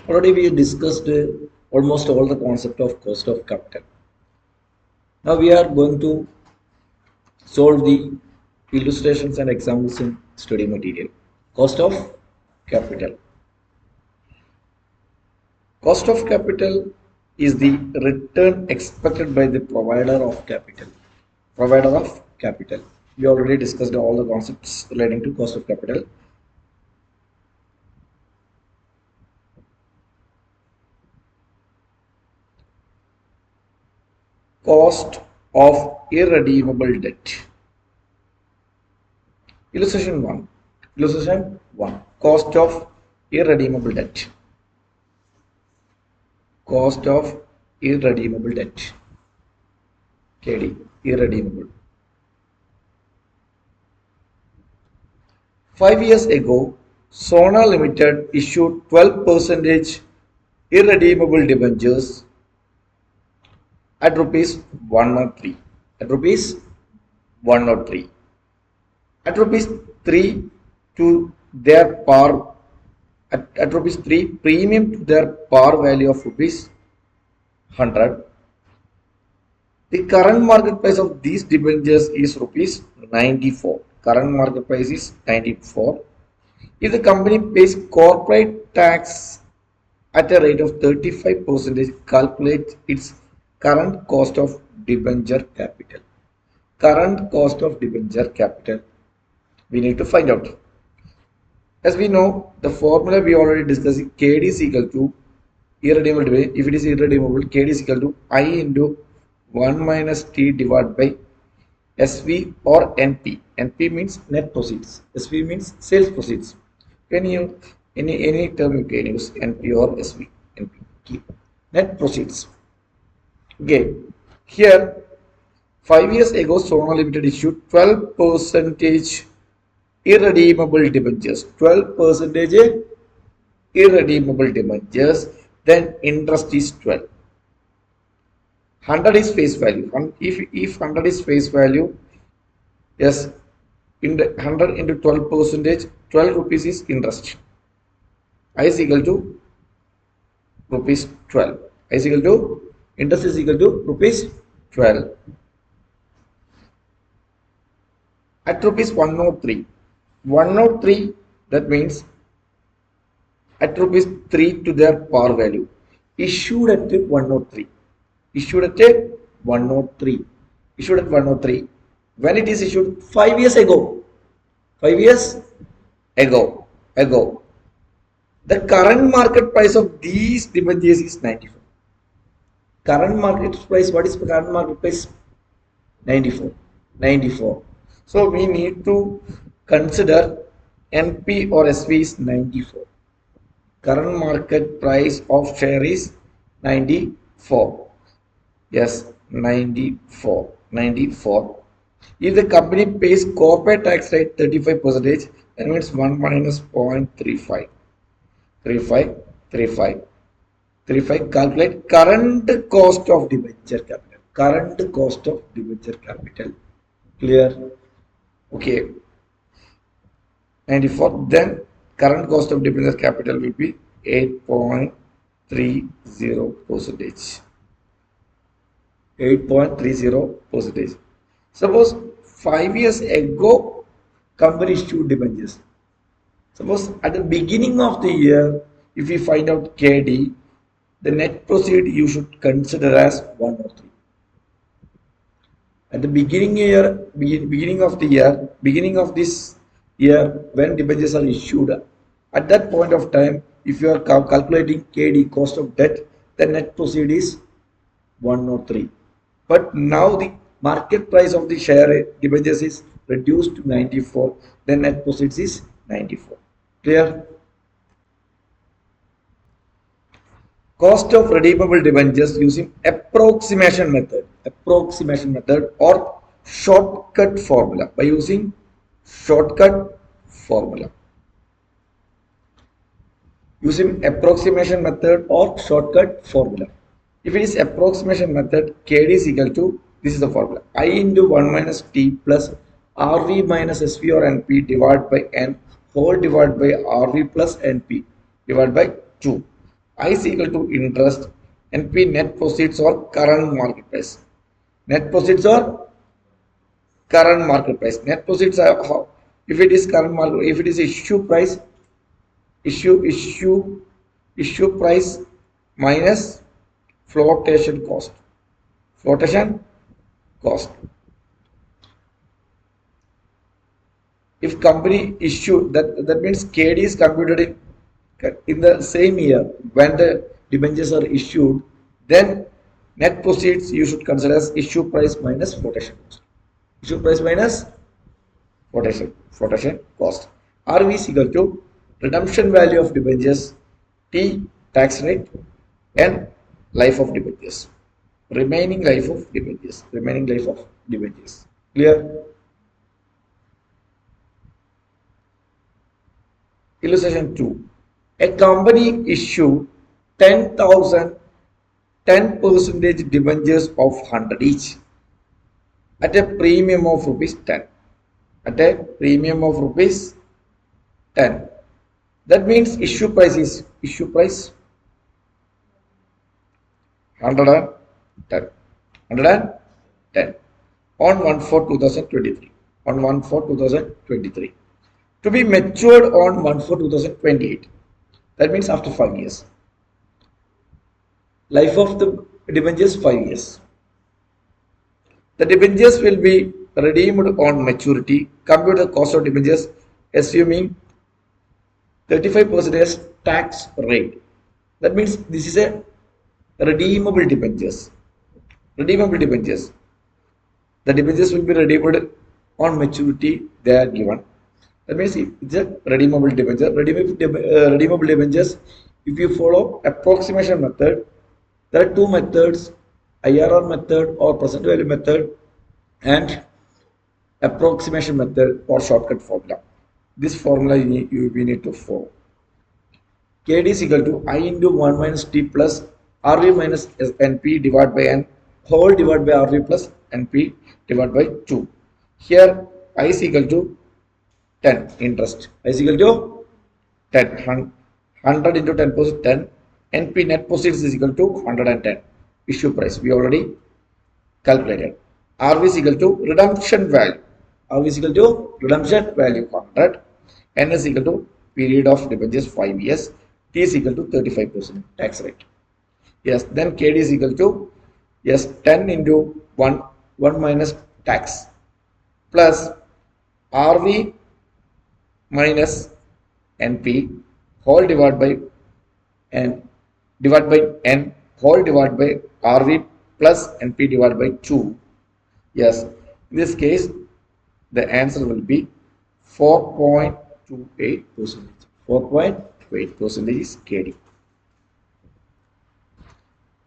Already we discussed almost all the concept of cost of capital. Now we are going to solve the illustrations and examples in study material. Cost of capital. Cost of capital is the return expected by the provider of capital. Provider of capital. We already discussed all the concepts relating to cost of capital. Cost of irredeemable debt. Illustration 1. Illustration 1. Cost of irredeemable debt. Cost of irredeemable debt. KD. Irredeemable. 5 years ago, Sona Limited issued 12% irredeemable debentures at rupees 103. At rupees 103. At rupees 3 to their par at rupees 3 premium to their par value of rupees 100. The current market price of these debentures is rupees 94. Current market price is 94. If the company pays corporate tax at a rate of 35%, calculate its current cost of debenture capital. Current cost of debenture capital. We need to find out. As we know, the formula we already discussed, KD is equal to irredeemable. If it is irredeemable, KD is equal to I into 1 minus T divided by SV or NP. NP means net proceeds. SV means sales proceeds. When you any term you can use NP or SV. NP. Keep net proceeds. Okay. Here, 5 years ago, Sona Limited issued 12% irredeemable debentures. 12% irredeemable debentures. Then interest is 12. 100 is face value. If 100 is face value, yes, in the 100 into 12%, 12 rupees is interest. I is equal to rupees 12. I is equal to interest is equal to rupees 12. At rupees 103. 103, that means at rupees 3 to their par value. Issued at 103. Issued at 103. Issued at 103. When it is issued 5 years ago. 5 years ago. The current market price of these debentures is 94. Current market price, what is the current market price? 94. 94. So we need to consider NP or SV is 94. Current market price of share is 94. Yes, 94. 94. If the company pays corporate tax rate 35%, that means 1 minus 0.35. 35. Calculate current cost of debenture capital. Current cost of debenture capital. Clear? Okay. 94. Then current cost of debenture capital will be 8.30%. 8.30%. Suppose 5 years ago, company issued debentures. Suppose at the beginning of the year, if we find out KD, the net proceed you should consider as 103. At the beginning of this year, when debentures are issued, at that point of time, if you are calculating KD, cost of debt, the net proceed is 103. But now the market price of the share debentures is reduced to 94. Then net proceeds is 94. Clear? Cost of redeemable debentures using approximation method or shortcut formula. By using shortcut formula. Using approximation method or shortcut formula. If it is approximation method, KD is equal to, this is the formula, I into 1 minus T plus RV minus SV or NP divided by N whole divided by RV plus NP divided by 2. I is equal to interest, NP net proceeds or current market price. Net proceeds or current market price. Net proceeds are how, if it is current market, if it is issue price, issue issue issue price minus flotation cost. Flotation cost. If company issue that means KD is computed in the same year when the debentures are issued, then net proceeds you should consider as issue price minus flotation cost. Issue price minus flotation cost. RV is equal to redemption value of debentures, T tax rate, and life of debentures. Remaining life of debentures. Remaining life of debentures. Clear? Illustration 2. A company issued 10,000 10% debentures of 100 each at a premium of rupees 10. At a premium of rupees 10. That means issue price is issue price 110. 110 on 1/4/2023. On 1/4/2023. To be matured on 1/4/2028. That means after 5 years. Life of the debentures 5 years. The debentures will be redeemed on maturity. Compute the cost of debentures assuming 35% tax rate. That means this is a redeemable debentures. Redeemable debentures. The debentures will be redeemed on maturity they are given. That means it's a redeemable debenture. Redeemable debentures, if you follow approximation method, there are two methods, IRR method or present value method and approximation method or shortcut formula. This formula we need to follow. KD is equal to I into 1 minus T plus RV minus NP divided by N whole divided by RV plus NP divided by 2. Here I is equal to 10 interest. I is equal to 10. 100 into 10% 10. NP net proceeds is equal to 110. Issue price we already calculated. RV is equal to redemption value. RV is equal to redemption value 100. N is equal to period of debentures 5 years. T is equal to 35% tax rate. Yes, then KD is equal to yes 10 into 1 minus tax plus RV minus NP whole divided by N whole divided by RV plus NP divided by 2. Yes, in this case the answer will be 4.28%. 4.28% is KD.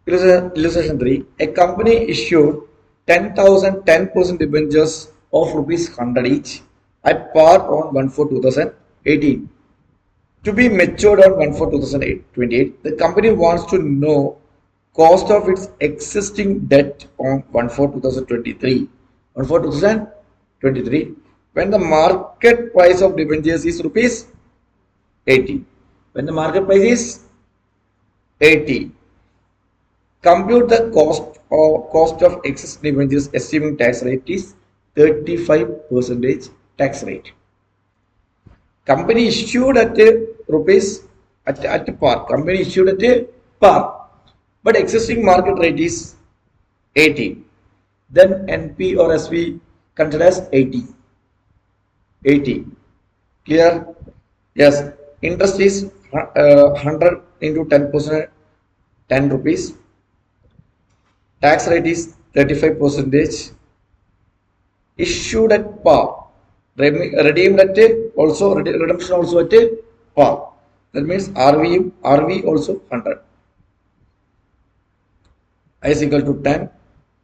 Illustration 3. A company issued 10,000 10% debentures of rupees 100 each at par on 1/4/2018. To be matured on 1/4/2028, the company wants to know cost of its existing debt on 1/4/2023. 1/4/2023 when the market price of debentures is rupees 80. When the market price is 80. Compute the cost of excess debentures assuming tax rate is 35% tax rate. Company issued at rupees at par. Company issued at par, but existing market rate is 80. Then NP or SV consider as 80. 80. Clear? Yes. Interest is 100 into 10%, 10 rupees. Tax rate is 35%. Issued at par. Redeemed at also redemption also at par. That means RV also 100. I is equal to 10.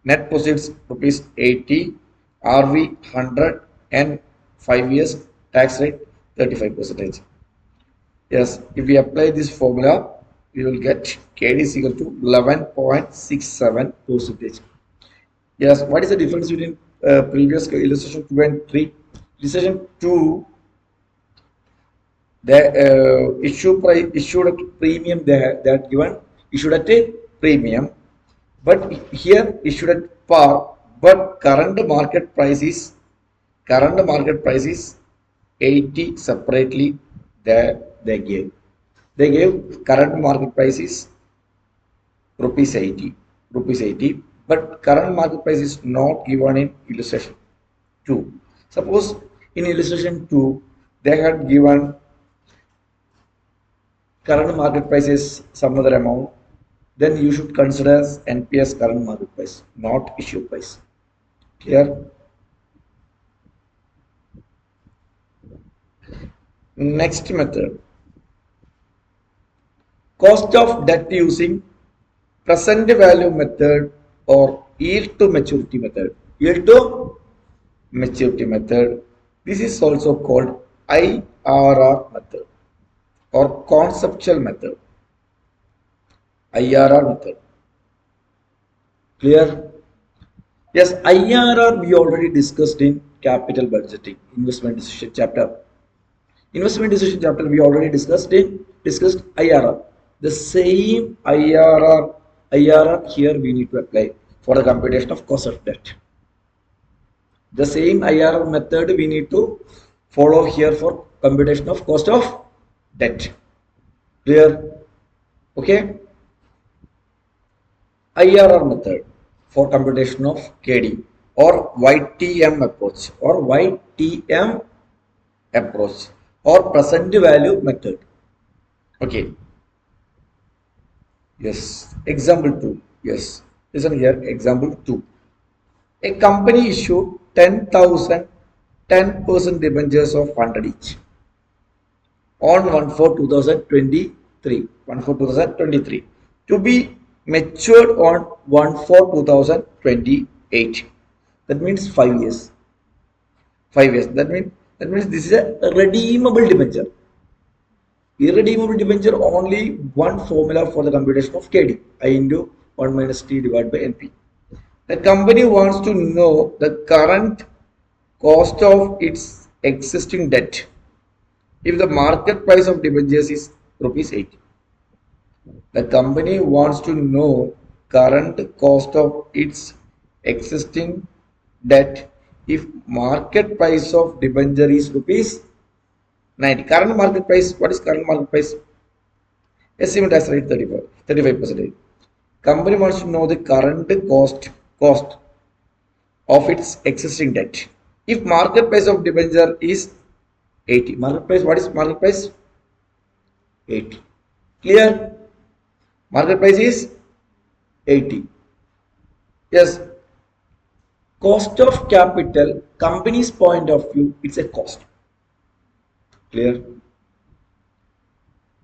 Net proceeds rupees 80. RV 100 and 5 years tax rate 35%. Yes, if we apply this formula, we will get KD is equal to 11.67%. Yes, what is the difference between previous illustration 2 and 3? Illustration 2, The issue price issued at premium, they are given issued at a premium, but here issued at par, but current market price is 80 separately. They gave current market price is rupees 80, but current market price is not given in illustration 2. Suppose in illustration 2 they had given current market price is some other amount, then you should consider as NPS current market price, not issue price. Clear? Next method, cost of debt using present value method or yield to maturity method. Yield to maturity method. This is also called IRR method or conceptual method. IRR method. Clear? Yes, IRR we already discussed in capital budgeting, investment decision chapter. Investment decision chapter we already discussed IRR. The same IRR here we need to apply for the computation of cost of debt. The same IRR method we need to follow here for computation of cost of debt. Clear? Okay. IRR method for computation of KD or YTM approach or present value method. Okay. Yes. Example 2. Yes. Listen here. Example 2. A company issued 10,000 10% debentures of 100 each on 1/4/2023 to be matured on 1/4/2028. That means 5 years. 5 years. That means this is a redeemable debenture. Irredeemable debenture, only one formula for the computation of KD, I into 1 minus T divided by NP. The company wants to know the current cost of its existing debt if the market price of debentures is rupees 80. The company wants to know current cost of its existing debt if market price of debenture is rupees 90. Current market price, what is current market price? Estimate tax rate 35%. Company wants to know the current cost of its existing debt if market price of debenture is 80. Market price, what is market price? 80. Clear? Market price is 80. Yes. Cost of capital, company's point of view, it's a cost. Clear?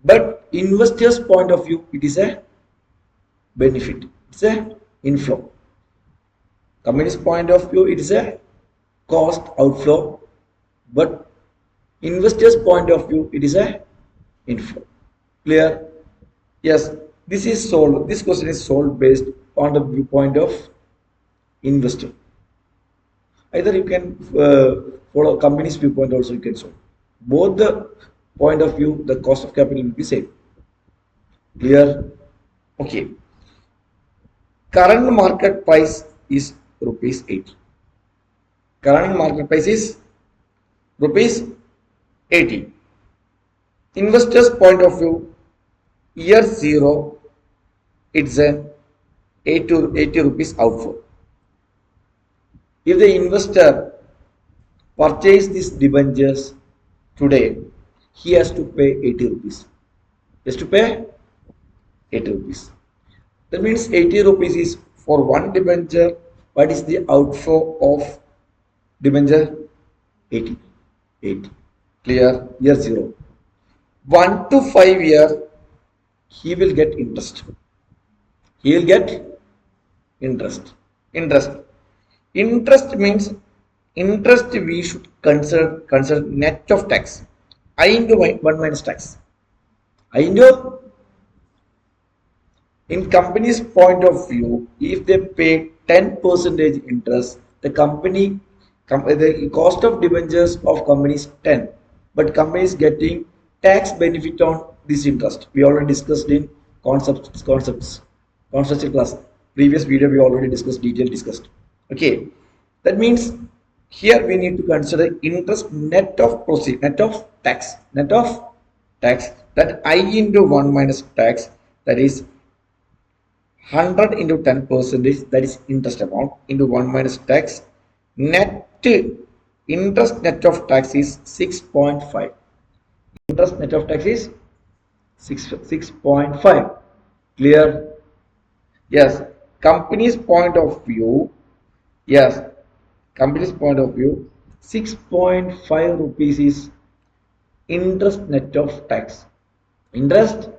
But investors' point of view, it is a benefit. It's a inflow. Company's point of view, it is a cost outflow. But investors' point of view, it is a inflow. Clear? Yes. This is solved. This question is solved based on the viewpoint of investor. Either you can follow company's viewpoint also you can solve. Both the point of view, the cost of capital will be same. Clear? Okay. Current market price is rupees 80. Current market price is rupees 80. Investor's point of view, year 0, it's an 80 rupees outflow. If the investor purchase these debentures today, he has to pay 80 rupees. He has to pay 80 rupees. That means 80 rupees is for one debenture. What is the outflow of debenture? 80. 80. Clear? Year 0. 1 to 5 year, he will get interest. He will get interest. Interest means interest we should consider net of tax. I into 1 minus tax. I into, in company's point of view, if they pay 10% interest, the cost of debentures of company is 10, but company is getting tax benefit on this interest. We already discussed in conceptual class. Previous video we already discussed, discussed. Okay, that means here we need to consider interest net of proceed, net of tax, that I into 1 minus tax, that is 100 into 10 percentage, that is interest amount, into 1 minus tax. Net interest net of tax is 6.5. Interest net of tax is 6.5. Clear? Yes. Company's point of view. Yes. Company's point of view. 6.5 rupees is interest net of tax. Interest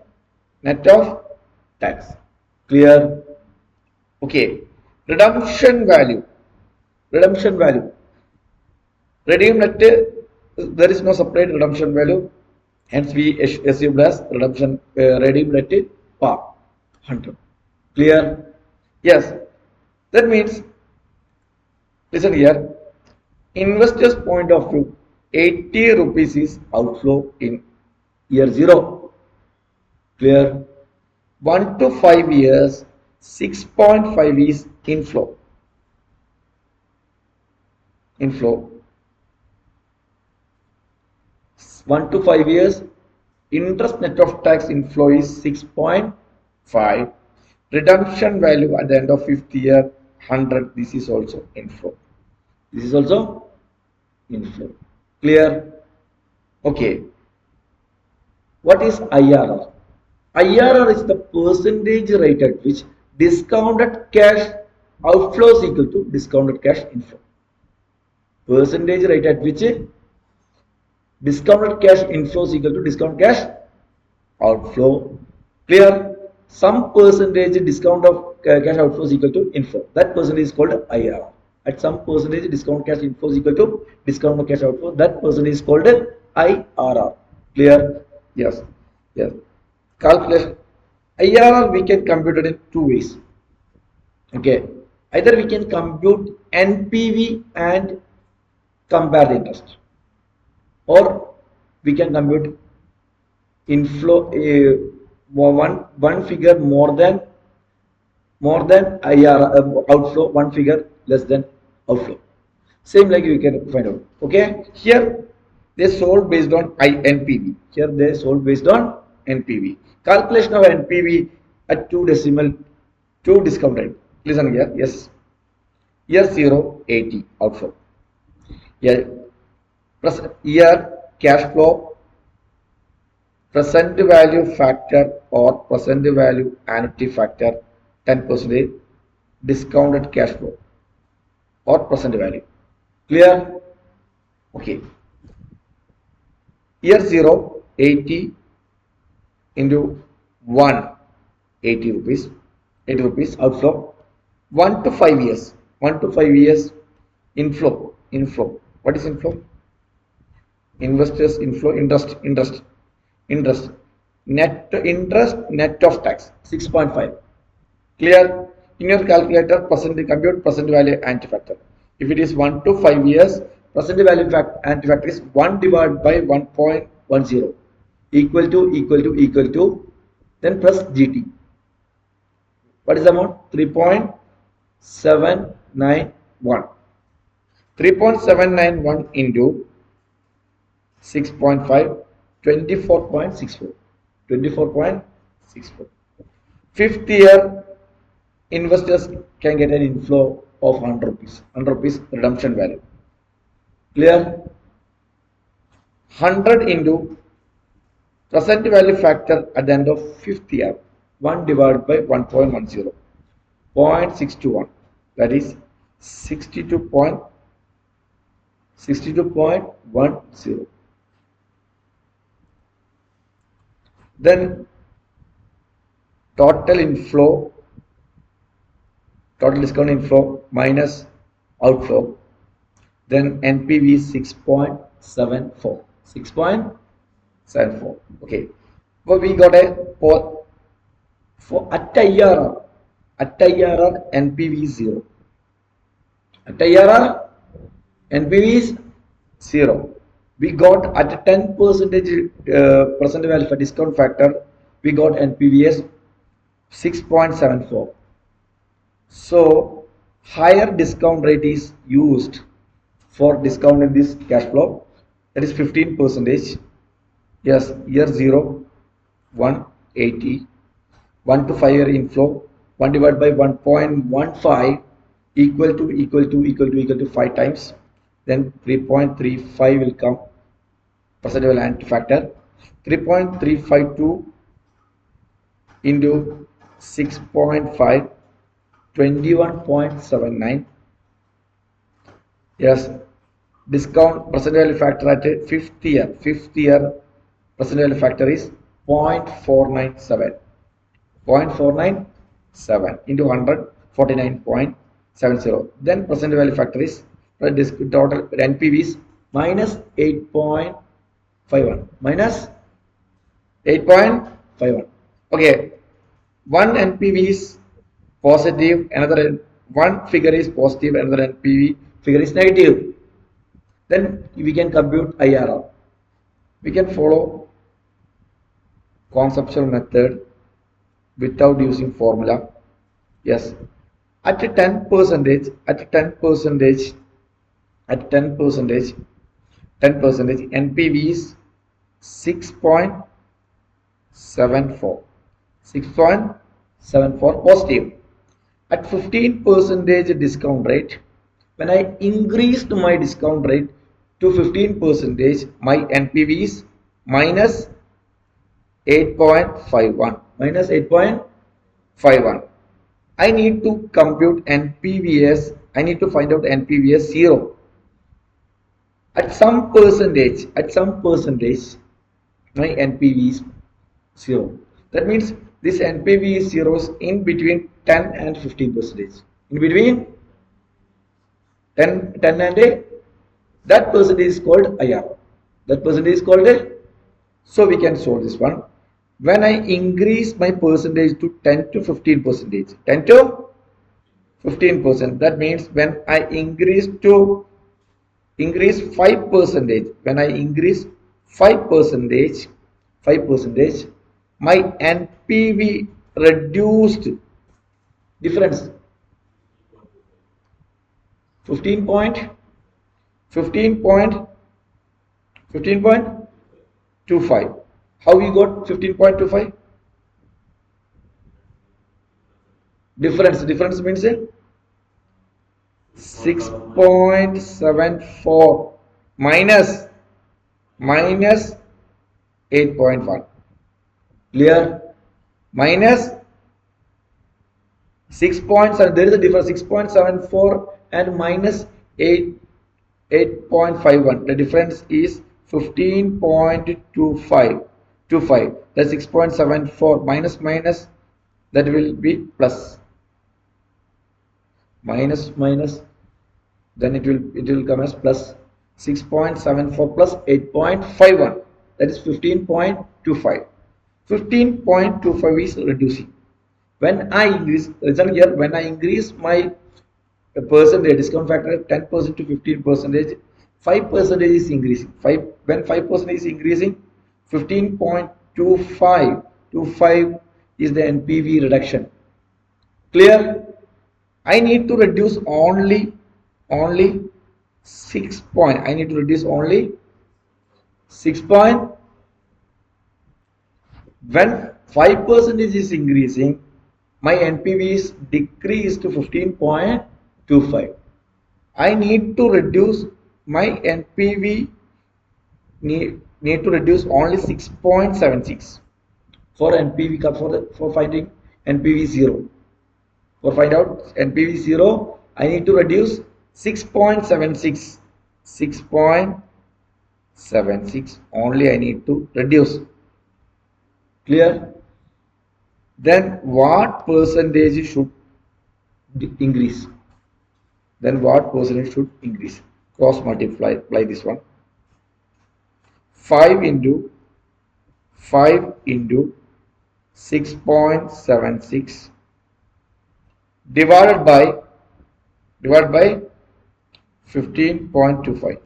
net of tax. Clear? Okay. Redemption value. Redemption value. Redeem net, there is no separate redemption value. Hence we assume as redemption redeem net par 100. Clear? Yes. That means, listen here. Investor's point of view, 80 rupees is outflow in year 0. Clear? 1 to 5 years, 6.5 is inflow. Inflow. 1 to 5 years, interest net of tax inflow is 6.5. Redemption value at the end of 5th year, 100. This is also inflow. This is also inflow. Clear? Okay. What is IRR? IRR is the percentage rate at which discounted cash outflow is equal to discounted cash inflow. Percentage rate at which discounted cash inflow is equal to discounted cash outflow. Clear? Some percentage discount of cash outflow is equal to inflow. That percentage is called IRR. At some percentage discount cash inflow is equal to discount of cash outflow. That percentage is called IRR. Clear? Yes. Yes. Calculation. IRR we can compute it in 2 ways. Okay. Either we can compute NPV and compare the interest, or we can compute inflow one figure more than IRR outflow, one figure less than outflow. Same like you can find out. Okay, here they sold based on NPV. Here they sold based on NPV. Calculation of NPV at 2 decimal, 2 discount rate. Listen here. Yes. Year 0, 80 outflow. Year cash flow, present value factor or present value annuity factor 10% discounted cash flow or present value. Clear? Okay. Year 0, 80 into 1, 80 rupees. 80 rupees outflow. 1 to 5 years. 1 to 5 years inflow. Inflow. What is inflow? Investors inflow, interest. Net interest net of tax 6.5. Clear? In your calculator, compute present value anti-factor. If it is 1 to 5 years, present value anti-factor is 1 divided by 1.10 equal to then plus GT. What is the amount? 3.791. 3.791 into 6.5, 24.64. 24.64. 5th year, investors can get an inflow of 100 rupees. 100 rupees redemption value. Clear? 100 into present value factor at the end of 5th year. 1 divided by 1.10. 0.621. That is 62.10. Then total inflow, total discount inflow minus outflow. Then NPV is 6.74. 6.74. Okay. But we got a for at IRR. At IRR NPV is 0. At IRR NPV is 0. We got at a 10 percentage percentile alpha discount factor, we got NPV 6.74. So higher discount rate is used for discounting this cash flow, that is 15 percentage. Yes, year 0 180, 1 to 5 year inflow, 1 divided by 1.15 equal to 5 times, then 3.35 will come percentage anti factor, 3.352 into 6.5, 21.79. Yes, discount percentage factor at fifth year percentage factor is 0.497. 0.497 into 100, 49.70. Then percent value factor is total NPV is minus 8.51. Minus 8.51. Okay, one NPV is positive, another one figure is positive, another NPV figure is negative. Then we can compute IRR. We can follow conceptual method without using formula. Yes, at a 10 percentage, at 10 percentage, at 10 percentage, 10 percentage, NPV is 6.74, 6.74 positive. At 15 percentage discount rate, when I increased my discount rate to 15 percentage, my NPV is minus 8.51, minus 8.51. I need to compute NPVs. I need to find out NPVs 0. At some percentage, my NPV is 0. That means this NPV is 0 in between 10 and 15 percentage. In between 10 and a, that percentage is called IR. That percentage is called a. So we can solve this one. When I increase my percentage to 10 to 15 percentage, 10 to 15%, that means when I increase 5 percentage, when I increase 5 percentage, my NPV reduced difference 15 point 15.25. How we got 15.25? Difference means 6.74 minus 8.1. Clear? Minus 6.7. There is a difference 6.74 and minus 8.51. The difference is 15.25. That's 6.74 minus that will be plus. Minus then it will come as plus 6.74 plus 8.51, that is 15.25. 15.25 is reducing. When I increase, result here, when I increase my percentage discount factor 10% to 15%, 5% is increasing. When 5% is increasing, 15.25 is the NPV reduction. Clear? I need to reduce only 6 point. I need to reduce only 6 point. When 5% is increasing, my NPV is decreased to 15.25. I need to reduce my NPV. Need to reduce only 6.76 for NPV for finding NPV 0. For find out NPV 0, I need to reduce 6.76. 6.76 only I need to reduce. Clear? Then what percentage should increase? Cross multiply this one. 5 into 6.76 divided by 15.25.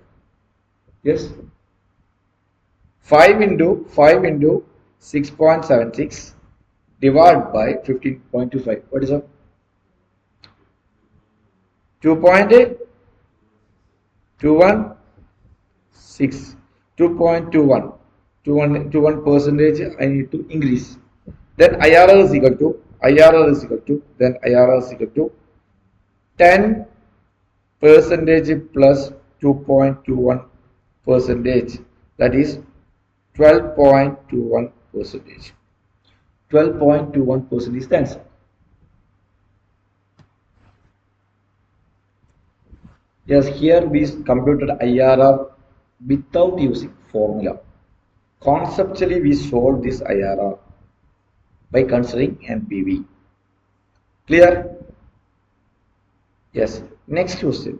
Yes, 5 into 6.76 divided by 15.25. What is that? 2.216. 2.21. 21 percentage I need to increase. Then IRR is equal to IRR is equal to 10 percentage plus 2.21 percentage, that is 12.21 percentage. 12.21 percent is the answer. Yes, here we computed IRR without using formula. Conceptually, we solved this IRR by considering NPV. Clear? Yes. Next question.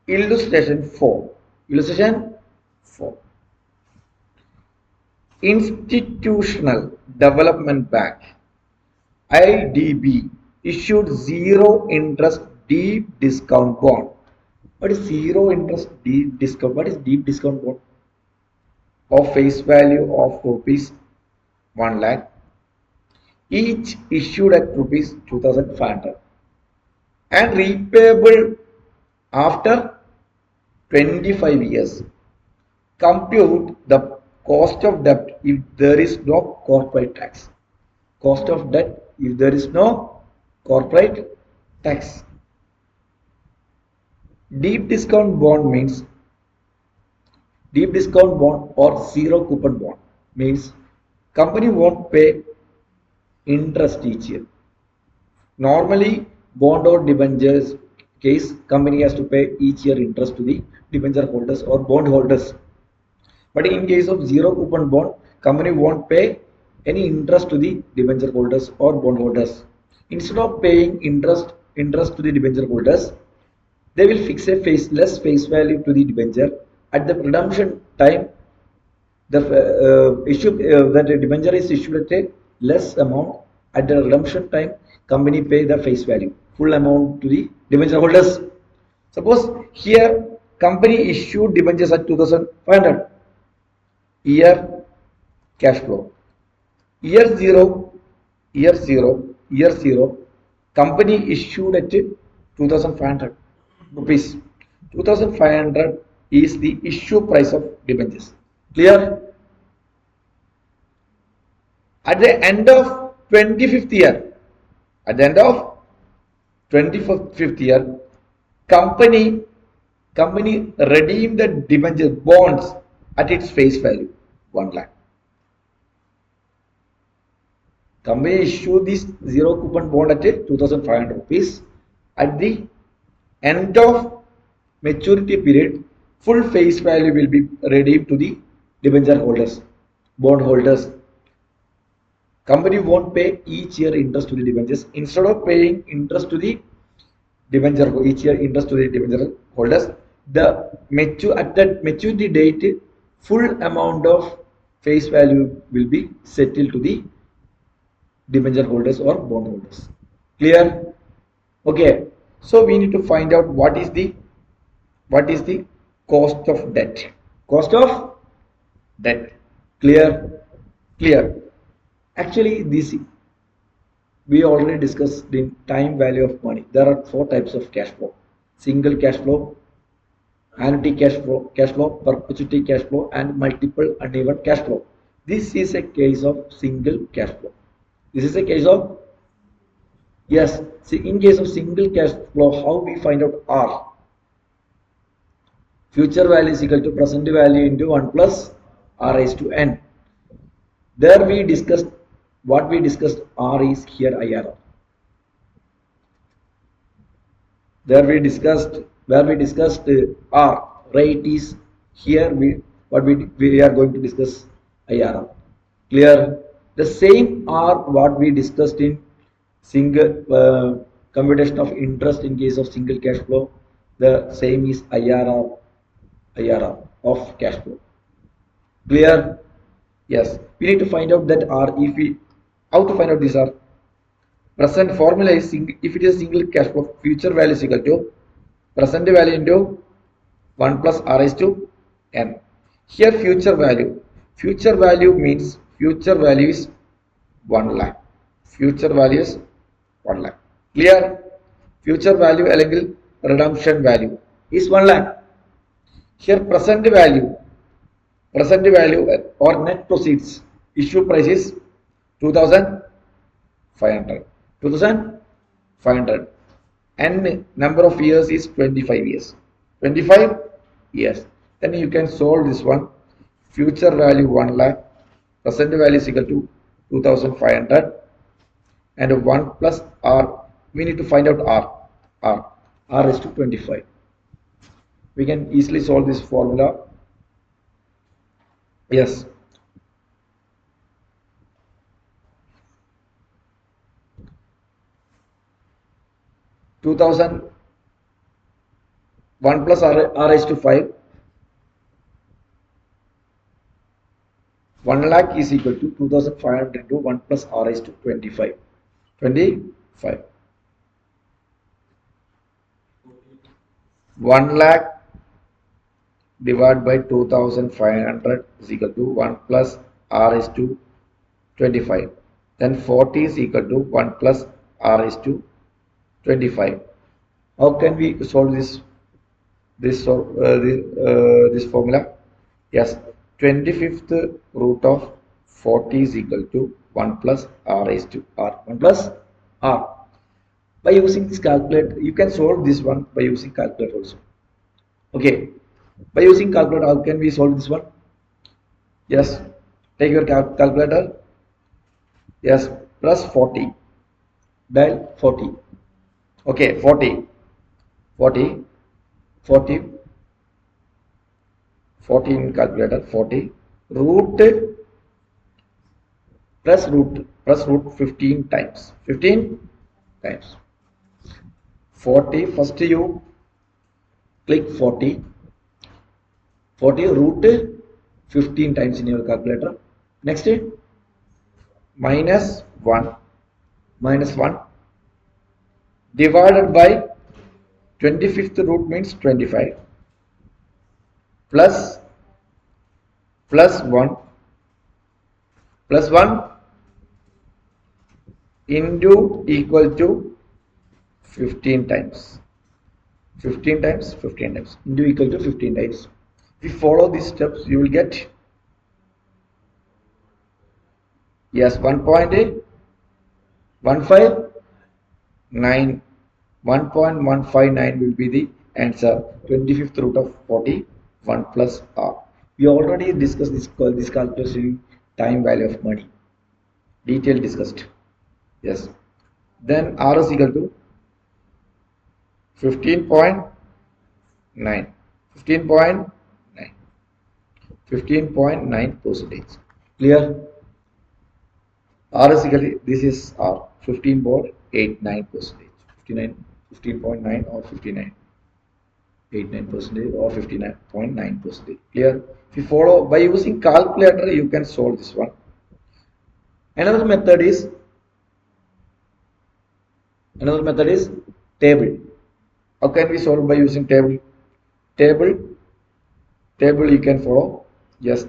Illustration 4. Illustration 4. Institutional Development Bank IDB issued zero interest deep discount bond. What is zero interest deep discount? What is deep discount bond? Of face value of rupees 1 lakh, each issued at rupees 2500 and repayable after 25 years. Compute the cost of debt if there is no corporate tax. Cost of debt if there is no corporate tax. Deep discount bond means, deep discount bond or zero coupon bond means company won't pay interest each year. Normally, bond or debentures case, company has to pay each year interest to the debenture holders or bond holders. But in case of zero coupon bond, company won't pay any interest to the debenture holders or bond holders. Instead of paying interest to the debenture holders, they will fix a less face value to the debenture. At the redemption time, the that debenture is issued at a less amount. At the redemption time, company pay the face value, full amount to the debenture holders. Suppose here company issued debentures at 2500. Year cash flow. Year zero, company issued at 2500 rupees. 2500 is the issue price of debentures. Clear? At the end of 25th year, company redeemed the debenture bonds at its face value, 1 lakh. Company issued this zero coupon bond at 2500 rupees. At the end of maturity period, full face value will be redeemed to the debenture holders, bond holders. Company won't pay each year interest to the debentures. Instead of paying interest to the debenture each year interest to the debenture holders, at that maturity date, full amount of face value will be settled to the debenture holders or bond holders. Clear? Okay. So we need to find out what is the cost of debt. Cost of debt. Clear? Clear. Actually, this we already discussed the time value of money. There are 4 types of cash flow: single cash flow, annuity cash flow, perpetuity cash flow, and multiple uneven cash flow. This is a case of single cash flow. This is a case of, yes. See, in case of single cash flow, how we find out R? Future value is equal to present value into 1 plus R raised to N. There we discussed, what we discussed R is here IRR. There we discussed, where we discussed R, rate is here we are going to discuss IRR. Clear? The same R what we discussed in single computation of interest in case of single cash flow, the same is IRR of cash flow. Clear? Yes. We need to find out that R. If we, how to find out this R? Present formula is if it is single cash flow, future value is equal to present value into 1 plus R raised to N. Here future value Future value means future value is 1 lakh. Future value is 1 lakh. Clear? Future value അല്ലെങ്കിൽ redemption value is 1 lakh. Here present value or net proceeds issue price is 2500. 2500. N number of years is 25 years. 25 years. Then you can solve this one. Future value 1 lakh. Present value is equal to 2500. And 1 plus R. We need to find out R. R is to 25. We can easily solve this formula. Yes. 1 plus R is to 5. 1 lakh is equal to 2500 into 1 plus R is to 25. 25. 1 lakh divided by 2500 is equal to 1 plus R is to 25. Then 40 is equal to 1 plus R is to 25. How can we solve this formula? Yes, 25th root of 40 is equal to 1 plus R is to R. 1 plus R. By using this calculator, you can solve this one by using calculator also. Okay, by using calculator, how can we solve this one? Yes, take your calculator. Yes, plus 40. Dial 40. Okay, 40 in calculator. 40 root plus root 15 times. 15 times 40. First you click 40 root 15 times in your calculator. Next minus 1 divided by 25th root means 25 plus 1 into equal to 15 times into equal to 15 times. If you follow these steps, you will get, yes, 1.159 will be the answer. 25th root of 40, 1 plus R. We already discussed this calculation, time value of money, detail discussed. Yes, then R is equal to 15.9 percentage. Clear? R is equal to, this is R, 15.89 percentage. 15.9 or 59.89 percentage or 59.9 percentage. Clear? If you follow by using calculator, you can solve this one. Another method is table. How can we solve by using table? Table you can follow. Yes,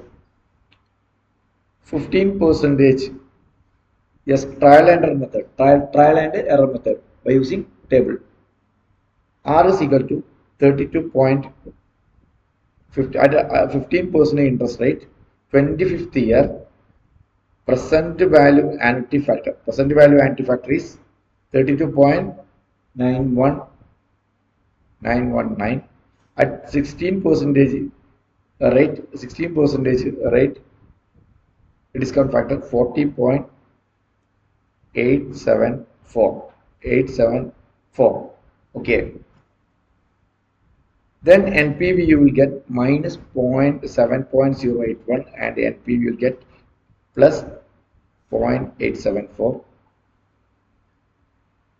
15 percentage. Yes, trial and error method by using table. R is equal to 32.50 at 15% interest rate, 25th year. Present value anti-factor is 32.919 at 16% rate. Discount factor 40.874. Okay. Then NPV you will get minus 7.081 and NPV you will get plus 0.874.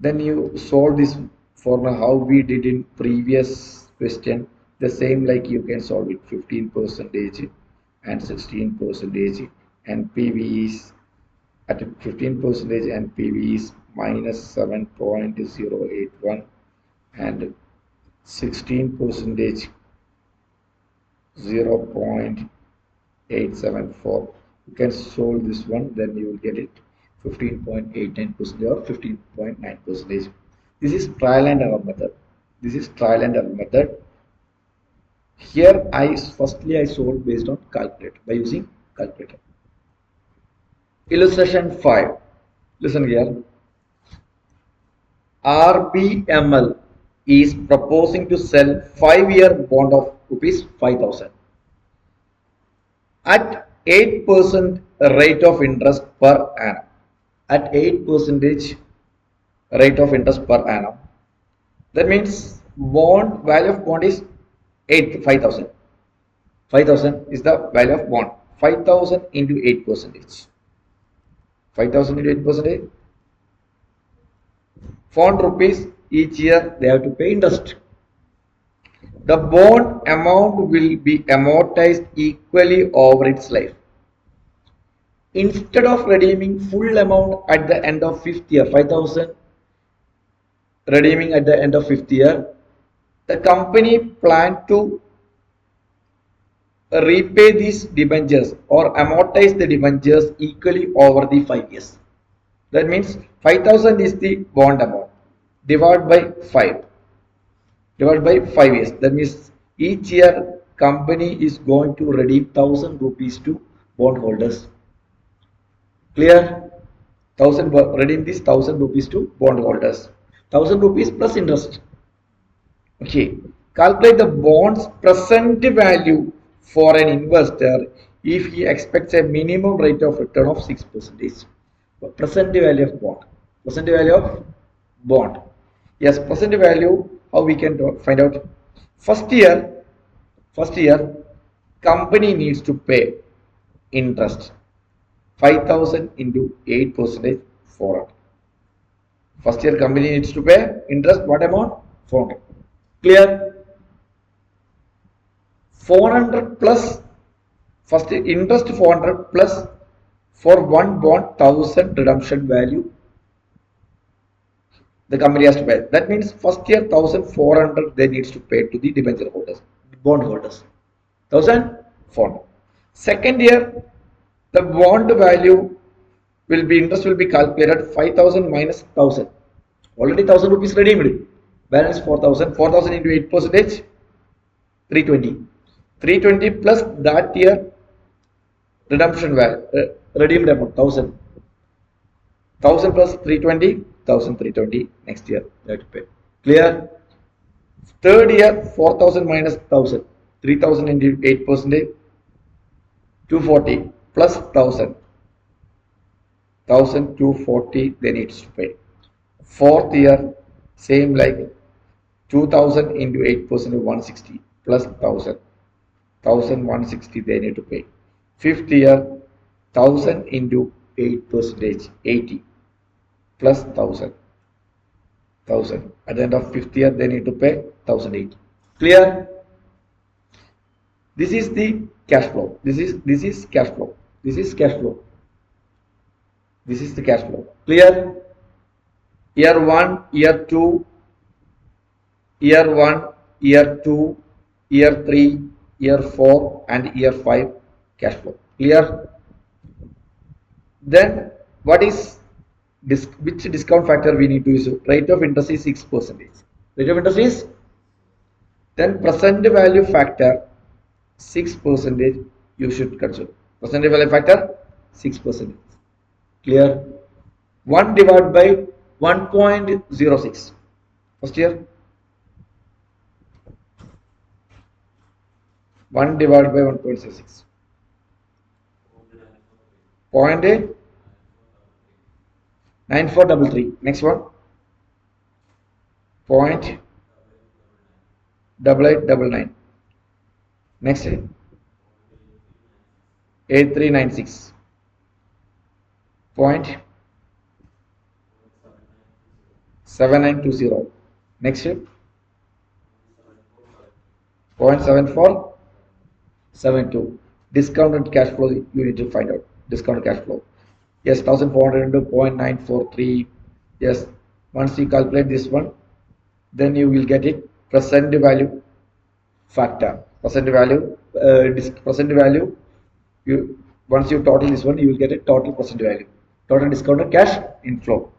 Then you solve this formula how we did in previous question. The same like you can solve it. 15% and 16%. NPV is at 15%. NPV is minus 7.081 and 16% 0.874. 874. You can solve this one, then you will get it 15.89% or 15.9%. This is trial and error method. This is trial and error method. Here firstly I solved based on calculator by using calculator. Illustration 5. Listen here. RBML is proposing to sell 5-year bond of rupees 5,000 at 8% rate of interest per annum. At 8% rate of interest per annum. That means value of bond is 5,000. 5,000 is the value of bond. 5,000 into 8%. 5,000 into 8%. 400 rupees each year they have to pay interest. The bond amount will be amortized equally over its life. Instead of redeeming full amount at the end of 5th year, 5,000 redeeming at the end of 5th year, the company planned to repay these debentures or amortize the debentures equally over the 5 years. That means 5,000 is the bond amount divided by 5. Divided by 5 years. That means each year company is going to redeem 1,000 rupees to bondholders. Clear? 1,000 redeem this 1,000 rupees to bondholders. 1,000 rupees plus interest. Okay. Calculate the bond's present value for an investor if he expects a minimum rate of return of 6%. Present value of bond. Present value of bond. Yes, present value. How we can find out? First year, company needs to pay interest. 5,000 into 8%, 400. First year company needs to pay interest. What amount? 400. Clear? 400 plus first interest 400 plus for one bond 1,000 redemption value the company has to pay. That means first year 1,400 they needs to pay to the debenture holders, bond holders. 1,400. Second year the bond value will be interest will be calculated 5,000 minus 1,000. Already 1,000 rupees redeemed. Balance 4,000. 4,000 into 8%, 320. 320 plus that year redemption value, redeemed amount 1,000. 1,000 plus 320, 1,320 next year they have to pay. Clear? Third year 4,000 minus 1,000. 3,000 into 8%, 240 plus 1,000. 1,240 they needs to pay. Fourth year same like 2,000 into 8%, 160 plus 1,000. 1,160 they need to pay. Fifth year 1,000 into 8%, 80 plus 1,000. At the end of fifth year they need to pay 1,080. Clear? This is the cash flow. This is cash flow. This is cash flow. This is the cash flow. Clear? Year 1, year 2, year 1, year 2, year 3, year 4 and year 5 cash flow. Clear? Then what is which discount factor we need to use? Rate of interest is 6%. Rate of interest is then present value factor 6% you should consider. Present value factor 6%. Clear? 1 divided by 1.06. First year 1 divided by 1.06. 0.9433. Next one. 0.8899. Next 8396. 0.7920. Next 0.7472. Discounted cash flow you need to find out. Discounted cash flow. Yes, 1,400 into 0.943. Yes, once you calculate this one, then you will get it. Present value factor. Present value You once you total this one, you will get a total present value. Total discounted cash inflow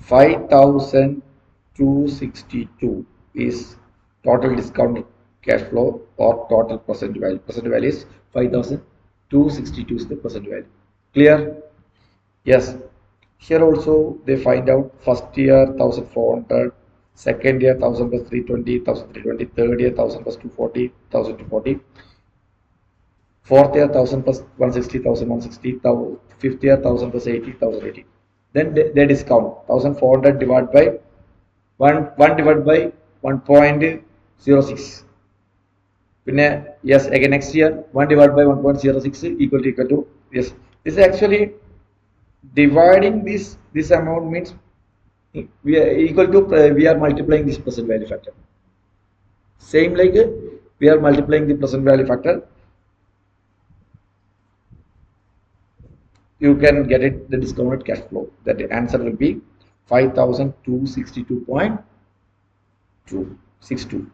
5,262 is total discounted cash flow or total present value. Present value is 5,262 is the present value. Clear? Yes. Here also they find out first year 1,400, second year 1,000 plus 320, 1,320, third year 1,000 plus 240, 1,240, fourth year 1,000 plus 160, 1,160, fifth year 1,000 plus 80, 1,080. Then they discount 1,400 divided by 1 divided by 1.06. Yes, again next year 1 divided by 1.06 equal to yes. This is actually dividing this amount means we are equal to we are multiplying this present value factor. Same like we are multiplying the present value factor. You can get it the discounted cash flow. That the answer will be 5,262.262.